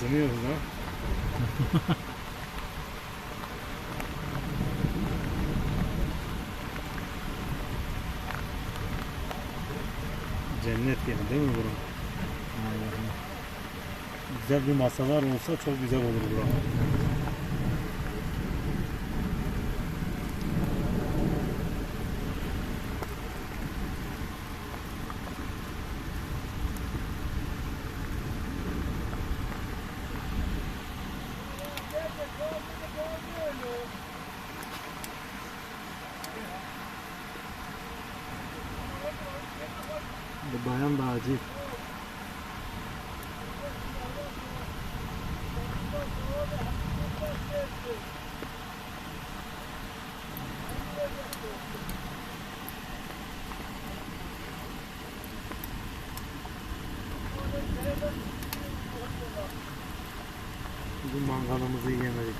Yanıyoruz ha. Cennet yani değil mi bura? Güzel bir masalar olsa çok güzel olur bura. Bayan Bağcı. Bugün mangalımızı yiyemedik.